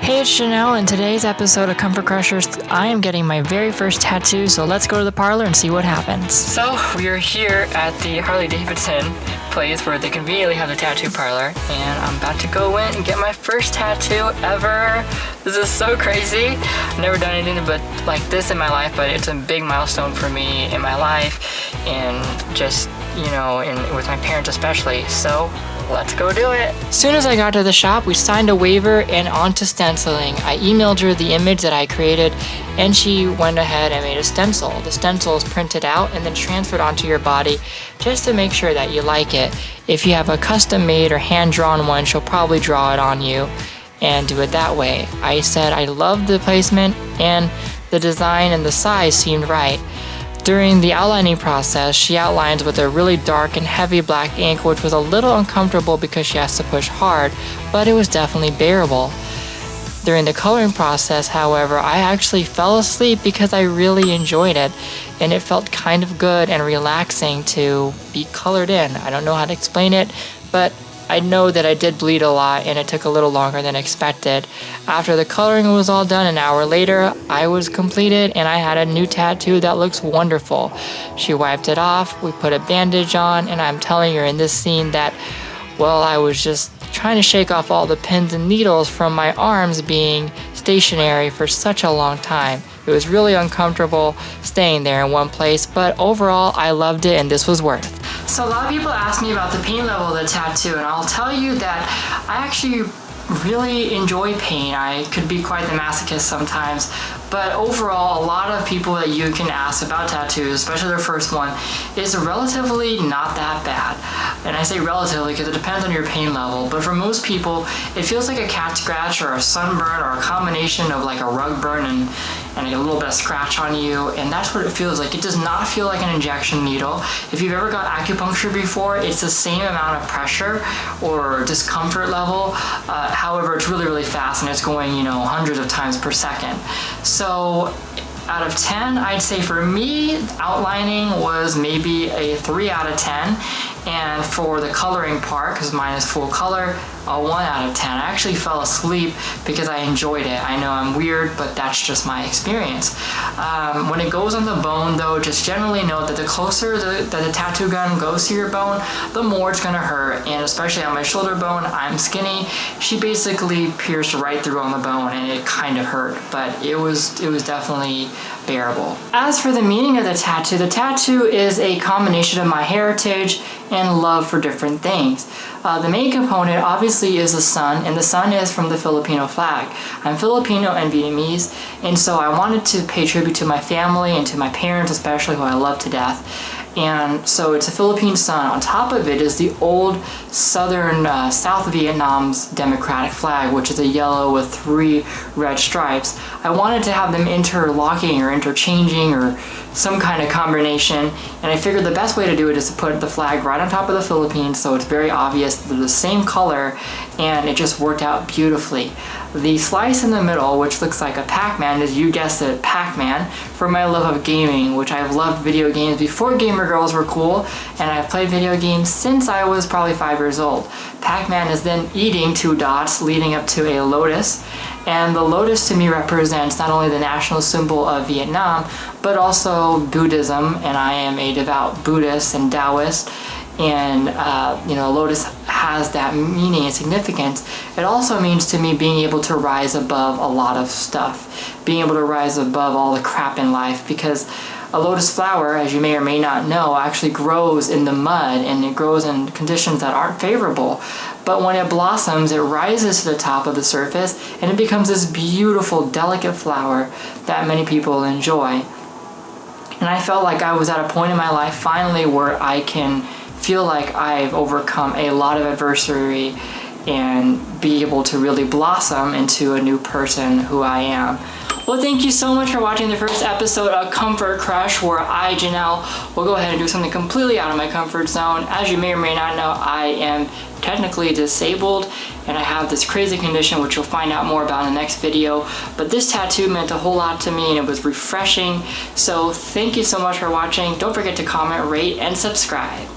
Hey, it's Janelle. In today's episode of Comfort Crushers, I am getting my very first tattoo, so let's go to the parlor and see what happens. So, we are here at the Harley-Davidson place where they conveniently have the tattoo parlor, and I'm about to go in and get my first tattoo ever. This is so crazy. I've never done anything but like this in my life, but it's a big milestone for me in my life, and just, with my parents especially. So, let's go do it. As soon as I got to the shop, we signed a waiver and on to stenciling. I emailed her the image that I created, and she went ahead and made a stencil. The stencil is printed out and then transferred onto your body just to make sure that you like it. If you have a custom made or hand-drawn one, she'll probably draw it on you and do it that way. I said I loved the placement and the design and the size seemed right. During the outlining process, she outlines with a really dark and heavy black ink, which was a little uncomfortable because she has to push hard, but it was definitely bearable. During the coloring process, however, I actually fell asleep because I really enjoyed it, and it felt kind of good and relaxing to be colored in. I don't know how to explain it, but I know that I did bleed a lot and it took a little longer than expected. After the coloring was all done, an hour later, I was completed and I had a new tattoo that looks wonderful. She wiped it off, we put a bandage on, and I'm telling her in this scene that, I was just trying to shake off all the pins and needles from my arms being stationary for such a long time. It was really uncomfortable staying there in one place, but overall I loved it and this was worth. So a lot of people ask me about the pain level of the tattoo, and I'll tell you that I actually really enjoy pain. I could be quite the masochist sometimes, but overall a lot of people that you can ask about tattoos, especially their first one, is relatively not that bad. And I say relatively because it depends on your pain level, but for most people it feels like a cat scratch or a sunburn or a combination of like a rug burn and a little bit of scratch on you, and that's what it feels like. It does not feel like an injection needle. If you've ever got acupuncture before, it's the same amount of pressure or discomfort level. However, it's really, really fast and it's going, hundreds of times per second. So out of 10, I'd say for me, outlining was maybe a 3 out of 10. And for the coloring part, because mine is full color, a 1 out of 10. I actually fell asleep because I enjoyed it. I know I'm weird, but that's just my experience. When it goes on the bone, though, just generally note that the closer that the tattoo gun goes to your bone, the more it's going to hurt. And especially on my shoulder bone, I'm skinny. She basically pierced right through on the bone, and it kind of hurt, but it was definitely bearable. As for the meaning of the tattoo is a combination of my heritage and love for different things. The main component obviously is the sun, and the sun is from the Filipino flag. I'm Filipino and Vietnamese, and so I wanted to pay tribute to my family and to my parents especially, who I love to death. And so it's a Philippine sun. On top of it is the old southern South Vietnam's democratic flag, which is a yellow with 3 red stripes. I wanted to have them interlocking or interchanging or some kind of combination, and I figured the best way to do it is to put the flag right on top of the Philippines so it's very obvious they're the same color, and it just worked out beautifully. The slice in the middle, which looks like a Pac-Man, is, you guessed it, Pac-Man, for my love of gaming, which I've loved video games before gamer girls were cool, and I've played video games since I was probably 5 years old. Pac-Man is then eating 2 dots leading up to a lotus, and the lotus to me represents not only the national symbol of Vietnam, but also Buddhism, and I am a devout Buddhist and Taoist, and lotus has that meaning and significance. It also means to me being able to rise above a lot of stuff, being able to rise above all the crap in life, because a lotus flower, as you may or may not know, actually grows in the mud, and it grows in conditions that aren't favorable. But when it blossoms, it rises to the top of the surface, and it becomes this beautiful, delicate flower that many people enjoy. And I felt like I was at a point in my life finally where I can feel like I've overcome a lot of adversity and be able to really blossom into a new person who I am. Well, thank you so much for watching the first episode of Comfort Crush, where I, Janelle, will go ahead and do something completely out of my comfort zone. As you may or may not know, I am technically disabled, and I have this crazy condition which you'll find out more about in the next video. But this tattoo meant a whole lot to me, and it was refreshing. So thank you so much for watching. Don't forget to comment, rate, and subscribe.